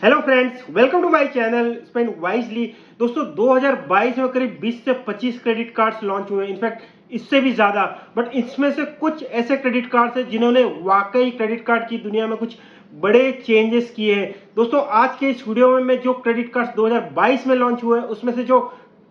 Hello friends, welcome to my channel spend wisely. दोस्तों 2022 में करीब 20 से 25 क्रेडिट कार्ड्स लॉन्च हुए, इनफैक्ट इससे भी ज़्यादा। बट इसमें से कुछ ऐसे क्रेडिट कार्ड्स हैं जिन्होंने वाकई क्रेडिट कार्ड की दुनिया में कुछ बड़े चेंजेस किए हैं। दोस्तों आज के इस वीडियो में मैं जो क्रेडिट कार्ड्स 2022 में लॉन्च हुए उसमें से जो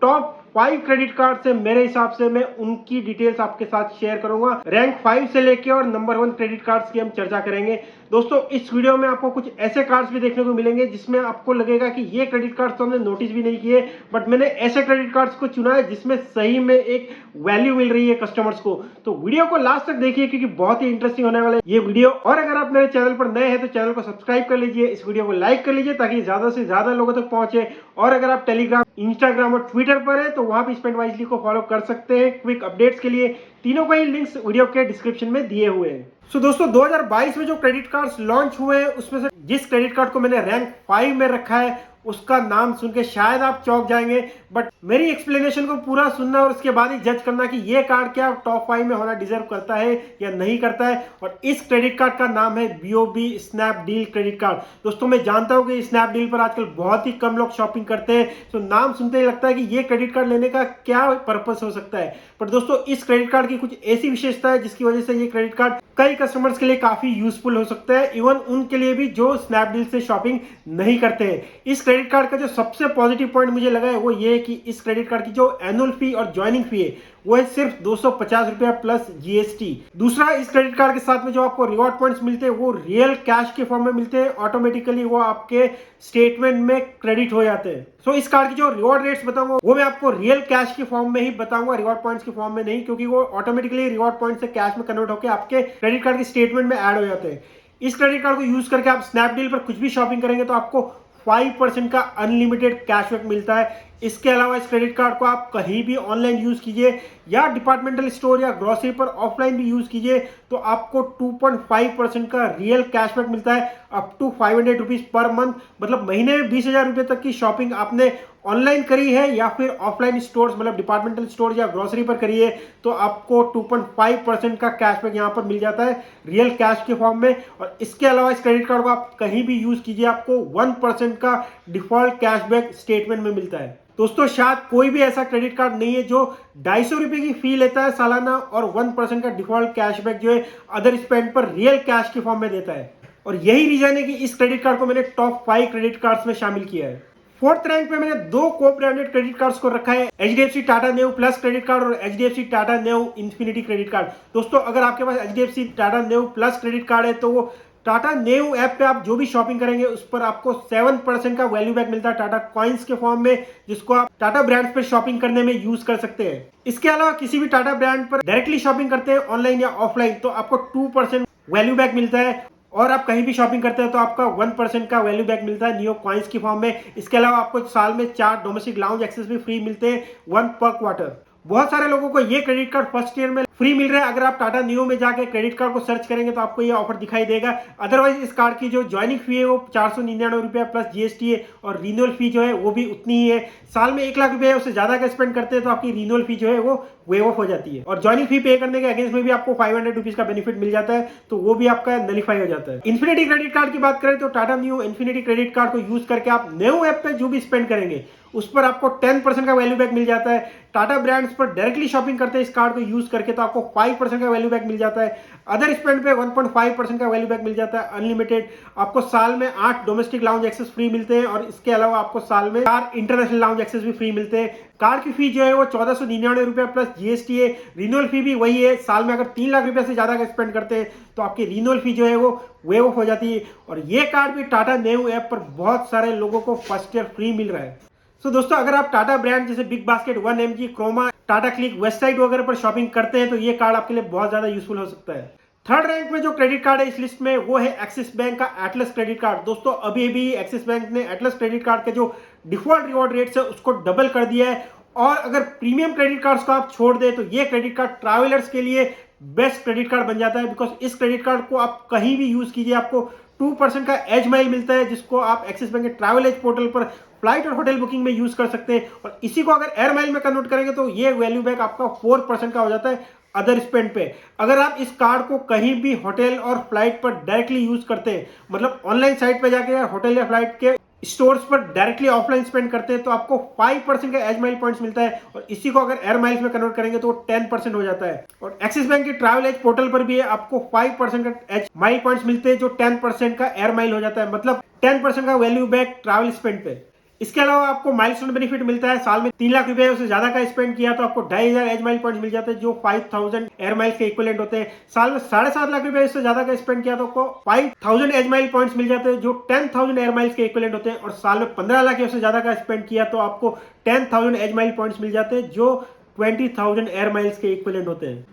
टॉप 5 क्रेडिट कार्ड्स है, मेरे हिसाब से मैं उनकी डिटेल्स आपके साथ शेयर करूंगा। रैंक 5 से लेके और नंबर 1 क्रेडिट कार्ड्स की हम चर्चा करेंगे। दोस्तों इस वीडियो में आपको कुछ ऐसे कार्ड्स भी देखने को मिलेंगे जिसमें आपको लगेगा कि ये क्रेडिट कार्ड्स तो हमने नोटिस भी नहीं किए, बट मैंने ऐसे क्रेडिट कार्ड्स को चुना है जिसमें सही में एक वैल्यू मिल रही है कस्टमर्स को। तो वीडियो को लास्ट तक देखिए क्योंकि बहुत ही इंटरेस्टिंग होने वाला है ये वीडियो। और अगर आप मेरे चैनल पर नए हैं तो चैनल को सब्सक्राइब कर लीजिए, इस वीडियो को लाइक कर लीजिए ताकि ज्यादा से ज्यादा लोगों तक पहुंचे। और अगर आप टेलीग्राम, इंस्टाग्राम और ट्विटर पर है तो वहां भी स्पेंड वाइजली को फॉलो कर सकते हैं क्विक अपडेट्स के लिए। तीनों का ही लिंक्स वीडियो के डिस्क्रिप्शन में दिए हुए हैं। सो दोस्तों 2022 में जो क्रेडिट कार्ड्स लॉन्च हुए हैं उसमें से जिस क्रेडिट कार्ड को मैंने रैंक 5 में रखा है उसका नाम सुन के शायद आप चौंक जाएंगे, बट मेरी एक्सप्लेनेशन को पूरा सुनना और उसके बाद ही जज करना कि ये कार्ड क्या टॉप 5 में होना डिजर्व करता है या नहीं करता है। और इस क्रेडिट कार्ड का नाम है BOB स्नैपडील क्रेडिट कार्ड। दोस्तों मैं जानता हूं कि स्नैपडील पर आजकल बहुत ही कम लोग शॉपिंग करते हैं, तो नाम सुनते ही लगता है कि ये क्रेडिट कार्ड लेने का क्या पर्पस हो सकता है। पर दोस्तों इस क्रेडिट कार्ड की कुछ ऐसी विशेषता है जिसकी वजह से ये क्रेडिट कार्ड कई कस्टमर्स के लिए काफी यूजफुल हो सकता है, इवन उनके लिए भी जो स्नैपडील से शॉपिंग नहीं करते हैं। इस क्रेडिट कार्ड का जो सबसे पॉजिटिव पॉइंट मुझे लगा है वो ये है कि इस क्रेडिट कार्ड की जो एनुअल फी और ज्वाइनिंग फी है वो है सिर्फ 250 रुपया प्लस GST। दूसरा, इस क्रेडिट कार्ड के साथ में जो आपको रिवॉर्ड पॉइंट्स मिलते हैं वो रियल कैश के फॉर्म में मिलते हैं, ऑटोमेटिकली वो आपके स्टेटमेंट में क्रेडिट हो जाते हैं। सो इस कार्ड की जो रिवॉर्ड रेट्स बताऊंगा वो मैं आपको रियल कैश के फॉर्म में ही बताऊंगा, रिवॉर्ड पॉइंट्स के फॉर्म में नहीं, क्योंकि वो ऑटोमेटिकली रिवॉर्ड पॉइंट से कैश में कन्वर्ट होकर आपके क्रेडिट कार्ड के स्टेटमेंट में ऐड हो जाते हैं। इस क्रेडिट कार्ड को यूज करके आप स्नैपडील पर कुछ भी शॉपिंग करेंगे तो आपको 5% का अनलिमिटेड कैशबैक मिलता है। इसके अलावा इस क्रेडिट कार्ड को आप कहीं भी ऑनलाइन यूज कीजिए या डिपार्टमेंटल स्टोर या ग्रोसरी पर ऑफलाइन भी यूज कीजिए तो आपको 2.5% का रियल कैशबैक मिलता है, up to 500 rupees per month. मतलब महीने में 20,000 रुपए तक की शॉपिंग आपने ऑनलाइन करी है या फिर ऑफलाइन स्टोर्स मतलब डिपार्टमेंटल स्टोर या ग्रोसरी पर करी है तो आपको 2.5% का कैशबैक यहाँ पर मिल जाता है रियल कैश के फॉर्म में। और इसके अलावा इस क्रेडिट कार्ड को आप कहीं भी यूज कीजिए आपको 1% का डिफॉल्ट कैशबैक स्टेटमेंट में मिलता है। दोस्तों शायद कोई भी ऐसा क्रेडिट कार्ड नहीं है जो 250 रुपए की फी लेता है सालाना और 1% का डिफॉल्ट कैशबैक जो है अदर स्पेंड पर रियल कैश के फॉर्म में देता है। और यही रीजन है कि इस क्रेडिट कार्ड को मैंने टॉप 5 क्रेडिट कार्ड्स में शामिल किया है। 4th रैंक पे मैंने दो को ब्रांडेड क्रेडिट कार्ड्स को रखा है, HDFC टाटा नेव प्लस क्रेडिट कार्ड और HDFC टाटा नेव इन्फिनिटी क्रेडिट कार्ड। दोस्तों अगर आपके पास HDFC टाटा नेव प्लस क्रेडिट कार्ड है तो वो टाटा नेव ऐप पे आप जो भी शॉपिंग करेंगे उस पर आपको 7% का वैल्यू बैक मिलता है टाटा कॉइन्स के फॉर्म में, जिसको आप टाटा ब्रांड पे शॉपिंग करने में यूज कर सकते हैं। इसके अलावा किसी भी टाटा ब्रांड पर डायरेक्टली शॉपिंग करते हैं ऑनलाइन या ऑफलाइन तो आपको 2% वैल्यू बैक मिलता है, और आप कहीं भी शॉपिंग करते हैं तो आपका 1% का वैल्यू बैक मिलता है नियो कॉइन्स की फॉर्म में। इसके अलावा आपको साल में 4 डोमेस्टिक लाउंज एक्सेस भी फ्री मिलते हैं, 1 पर क्वार्टर। बहुत सारे लोगों को ये क्रेडिट कार्ड फर्स्ट ईयर में फ्री मिल रहा है। अगर आप टाटा नियो में जाके क्रेडिट कार्ड को सर्च करेंगे तो आपको ये ऑफर दिखाई देगा। अदरवाइज इस कार्ड की जो ज्वाइनिंग फी है वो 499 रुपया प्लस GST है और रिन्यूअल फी जो है वो भी उतनी ही है। साल में 1 लाख रुपए है, उससे ज्यादा का स्पेंड करते हैं तो आपकी रिन्यूअल फी जो है वो वेव ऑफ हो जाती है और ज्वाइनिंग फी पे करने के अगेंस्ट में भी आपको 500 रुपीज का बेनिफिट मिल जाता है, तो वो भी आपका नलिफाई हो जाता है। इन्फिनिटी क्रेडिट कार्ड की बात करें तो Tata new infinity credit card को यूज करके आप न्यू ऐप पे जो भी स्पेंड करेंगे उस पर आपको 10% का वैल्यू बैक मिल जाता है। टाटा ब्रांड्स पर डायरेक्टली शॉपिंग करते हैं इस कार्ड को यूज करके तो आपको 5% का वैल्यू बैक मिल जाता है। अदर स्पेंड पे 1.5% का वैल्यू बैक मिल जाता है अनलिमिटेड। आपको साल में 8 डोमेस्टिक लाउंज एक्सेस फ्री मिलते हैं और इसके अलावा आपको साल में 4 इंटरनेशनल लाउंज एक्सेस भी फ्री मिलते हैं। कार्ड की फी जो है वो 1499 रुपया प्लस GST है। रिन्यूअल फी भी वही है, साल में अगर 3 लाख रुपया से ज्यादा का स्पेंड करते हैं तो आपकी रिन्यूअल फी जो है वो वेव ऑफ हो जाती है। और ये कार्ड भी टाटा नेव ऐप पर बहुत सारे लोगों को फर्स्ट ईयर फ्री मिल रहा है। तो दोस्तों अगर आप टाटा ब्रांड जैसे Big Basket, 1mg, Croma, Tata Cliq, website वगैरह पर शॉपिंग करते हैं तो ये कार्ड आपके लिए बहुत ज्यादा यूजफुल हो सकता है। 3rd रैंक में जो क्रेडिट कार्ड है इस लिस्ट में वो है एक्सिस बैंक का एटलस क्रेडिट कार्ड। दोस्तों अभी भी एक्सिस बैंक ने एटलस क्रेडिट कार्ड के जो डिफॉल्ट रिवॉर्ड रेट्स है उसको डबल कर दिया है। और अगर प्रीमियम क्रेडिट कार्ड्स को आप छोड़ दे तो ये क्रेडिट कार्ड ट्रैवलर्स के लिए बेस्ट क्रेडिट कार्ड बन जाता है, बिकॉज इस क्रेडिट कार्ड को आप कहीं भी यूज कीजिए आपको 2% का एज माइल मिलता है, जिसको आप एक्सिस बैंक के ट्रैवल एज पोर्टल पर फ्लाइट और होटल बुकिंग में यूज कर सकते हैं। और इसी को अगर एयर माइल में कन्वर्ट करेंगे तो ये वैल्यू बैक आपका 4% का हो जाता है, अदर स्पेंड पे। अगर आप इस कार्ड को कहीं भी होटल और फ्लाइट पर डायरेक्टली यूज करते हैं, मतलब ऑनलाइन साइट पे जाके या होटल या फ्लाइट के स्टोर्स पर डायरेक्टली ऑफलाइन स्पेंड करते हैं, तो आपको 5% का एज माइल पॉइंट्स मिलता है, और इसी को अगर एयर माइल्स में कन्वर्ट करेंगे तो 10% हो जाता है। और एक्सिस बैंक के ट्रैवल एज पोर्टल पर भी आपको 5% का एज माइल पॉइंट्स मिलते हैं, जो 10% का एयर माइल हो जाता है, मतलब 10% का वैल्यू बैक ट्रैवल स्पेंड पे। इसके अलावा आपको माइलस्टोन बेनिफिट मिलता है। साल में 3 लाख रुपए उससे ज्यादा का स्पेंड किया तो आपको 2500 एज माइल पॉइंट मिल जाते हैं, जो 5000 एयर माइल्स के इक्विवेलेंट होते हैं। साल में 7.5 लाख रुपए उससे ज्यादा का स्पेंड किया तो आपको 5000 एज माइल पॉइंट्स मिल जाते हैं, जो 10000 एयर माइल्स के इक्विवेलेंट होते हैं। और साल में 15 लाख उससे ज्यादा का स्पेंड किया तो आपको 10000 एज माइल पॉइंट्स मिल जाते हैं, जो 20000 एयर माइल्स के इक्विवेलेंट होते हैं।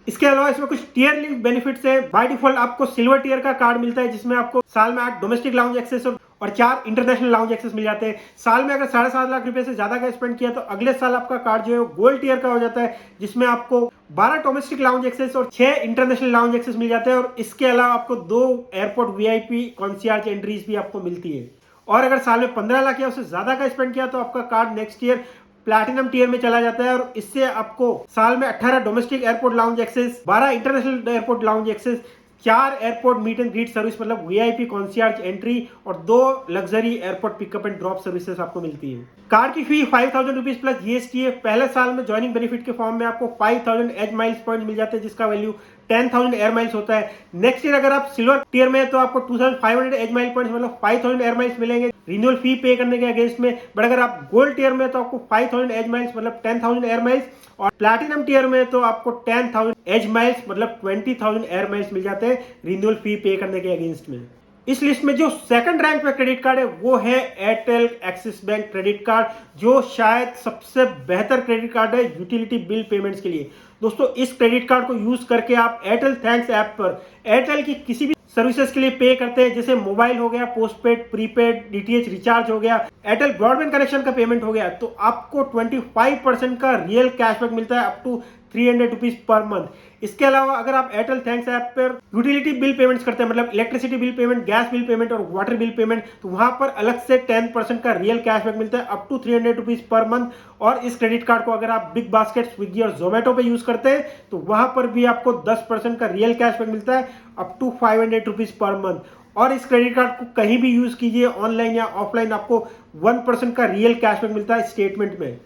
इसके अलावा इसमें कुछ टियर लिंक बेनिफिट्स है। बाय डिफॉल्ट आपको सिल्वर टियर का कार्ड मिलता है, जिसमें आपको साल में 8 डोमेस्टिक लाउंज एक्सेस और 4 इंटरनेशनल लाउंज एक्सेस मिल जाते हैं। साल में अगर 7.5 लाख रुपए से ज्यादा का स्पेंड किया तो अगले साल आपका कार्ड जो है गोल्ड टियर का हो जाता है, जिसमें आपको 12 डोमेस्टिक लाउंज एक्सेस और 6 इंटरनेशनल लाउंज एक्सेस मिल जाते हैं। और इसके अलावा आपको 2 एयरपोर्ट वीआईपी कॉन्सियर्ज एंट्रीज भी आपको मिलती है। और अगर साल में 15 लाख या उससे ज्यादा का स्पेंड किया तो आपका card next year platinum tier में चला जाता है, और इससे आपको साल में 18 domestic airport lounge access, 12 international airport lounge access, 4 airport meet and greet service मतलब वीआईपी कॉन्सियर्ज एंट्री, और 2 luxury airport pickup and drop services आपको मिलती है। कार्ड की फी 5000 रुपीज प्लस जीएसटी है। पहले साल में ज्वाइनिंग बेनिफिट के फॉर्म में आपको 5000 एज माइल्स पॉइंट मिल जाते हैं, जिसका वैल्यू 10,000 एयर माइल्स होता है। नेक्स्ट ईयर अगर आप सिल्वर टियर में है तो आपको 2500 एज माइल पॉइंट्स मतलब 5000 एयर माइल्स मिलेंगे रिन्यूअल फी पे करने के अगेंस्ट में। बट अगर आप गोल्ड टियर में तो आपको 5000 एज माइल्स मतलब 10,000 एयर माइल्स, और प्लैटिनम टियर में तो आपको 10,000 एज माइल्स मतलब 20,000 एयर माइल्स मिल जाते हैं रिन्यूअल फी पे करने के अगेंस्ट में। इस लिस्ट में जो सेकंड रैंक पे क्रेडिट कार्ड है वो है Airtel axis bank credit card, जो शायद सबसे बेहतर क्रेडिट कार्ड है यूटिलिटी बिल पेमेंट्स के लिए। दोस्तों इस क्रेडिट कार्ड को यूज करके आप एयरटेल थैंक्स ऐप पर एयरटेल की किसी भी सर्विसेज के लिए पे करते हैं, जैसे मोबाइल हो गया, पोस्टपेड, प्रीपेड, डीटीएच रिचार्ज हो गया, एयरटेल ब्रॉडबैंड कनेक्शन का पेमेंट हो गया, तो आपको 25% का रियल कैशबैक मिलता है up to 300 rupees per month. इसके अलावा अगर आप एयरटेल थैंक्स ऐप पर यूटिलिटी बिल पेमेंट्स करते हैं, मतलब electricity bill payment, gas bill payment और वाटर बिल पेमेंट, तो वहां पर अलग से 10% का रियल कैशबैक मिलता है up to 300 rupees per month. और इस क्रेडिट कार्ड को अगर आप बिग बास्केट, स्विगी और जोमेटो पे यूज करते हैं तो वहां पर भी आपको 10% का रियल कैशबैक मिलता है up to 500 rupees per month. और इस क्रेडिट कार्ड को कहीं भी यूज कीजिए, ऑनलाइन या ऑफलाइन, आपको 1% का रियल कैशबैक मिलता है स्टेटमेंट में।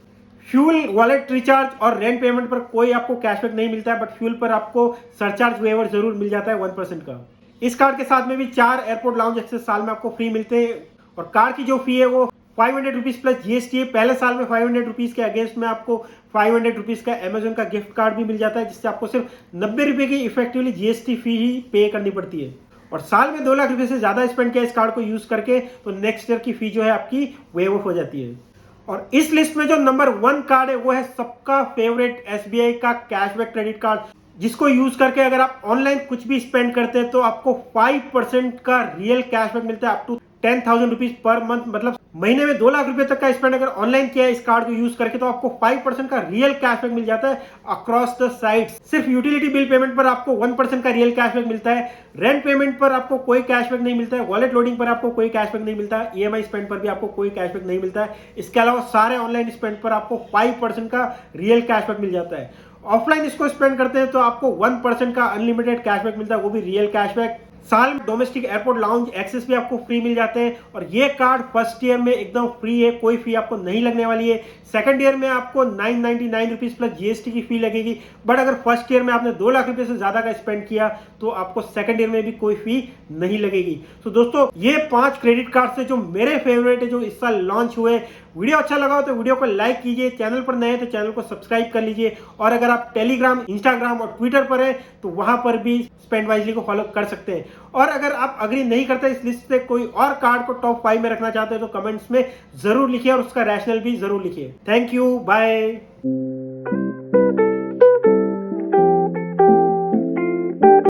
फ्यूल, वॉलेट रिचार्ज और रेंट पेमेंट पर कोई आपको कैशबैक नहीं मिलता है, बट फ्यूल पर आपको सरचार्ज वेवर जरूर मिल जाता है 1% का। इस कार्ड के साथ में भी 4 एयरपोर्ट लाउंज एक्सेस साल में आपको फ्री मिलते हैं। और कार्ड की जो फी है वो 500 रुपीज प्लस जीएसटी है। पहले साल में 500 रुपीज के अगेंस्ट में आपको 500 रुपीज का अमेजोन का गिफ्ट कार्ड भी मिल जाता है, जिससे आपको सिर्फ 90 रुपए की इफेक्टिवली जीएसटी फी ही पे करनी पड़ती है। और साल में 2 लाख रुपए से ज्यादा स्पेंड किया इस कार्ड को यूज करके तो नेक्स्ट ईयर की फी जो है आपकी वेव ऑफ हो जाती है। और इस लिस्ट में जो नंबर 1 कार्ड है वो है सबका फेवरेट एसबीआई का कैशबैक क्रेडिट कार्ड, जिसको यूज करके अगर आप ऑनलाइन कुछ भी स्पेंड करते हैं तो आपको 5% का रियल कैशबैक मिलता है up to 10,000 rupees per month, मतलब महीने में 2 लाख रुपए तक का स्पेंड अगर ऑनलाइन किया है इस कार्ड को यूज करके तो आपको 5% का रियल कैशबैक मिल जाता है अक्रॉस द साइट्स। सिर्फ यूटिलिटी बिल पेमेंट पर आपको 1% का रियल कैशबैक मिलता है, रेंट पेमेंट पर आपको कोई कैशबैक नहीं मिलता है, वॉलेट लोडिंग पर आपको कोई कैशबैक नहीं मिलता है, ईएमआई स्पेंड पर भी आपको कोई कैशबैक नहीं मिलता है। इसके अलावा सारे ऑनलाइन स्पेंड पर आपको 5% का रियल कैशबैक मिल जाता है। ऑफलाइन इसको स्पेंड करते हैं तो आपको 1% का अनलिमिटेड कैशबैक मिलता है, वो भी रियल कैशबैक। साल में डोमेस्टिक एयरपोर्ट लाउंज एक्सेस भी आपको फ्री मिल जाते हैं। और ये कार्ड फर्स्ट ईयर में एकदम फ्री है, कोई फी आपको नहीं लगने वाली है। सेकंड ईयर में आपको 999 रुपीज प्लस जीएसटी की फी लगेगी। बट अगर फर्स्ट ईयर में आपने 2 लाख रुपए से ज्यादा का स्पेंड किया तो आपको सेकंड ईयर में भी कोई फी नहीं लगेगी। तो दोस्तों ये 5 क्रेडिट कार्ड है जो मेरे फेवरेट है, जो इस साल लॉन्च हुए। वीडियो अच्छा लगा हो तो वीडियो को लाइक कीजिए, चैनल पर नए हैं तो चैनल को सब्सक्राइब कर लीजिए। और अगर आप टेलीग्राम, इंस्टाग्राम और ट्विटर पर है तो वहां पर भी स्पेंड वाइजली को फॉलो कर सकते हैं। और अगर आप अग्री नहीं करते इस लिस्ट से कोई और कार्ड को टॉप 5 में रखना चाहते हैं तो कमेंट्स में जरूर लिखिए और उसका रैशनल भी जरूर लिखिए। Thank you, bye.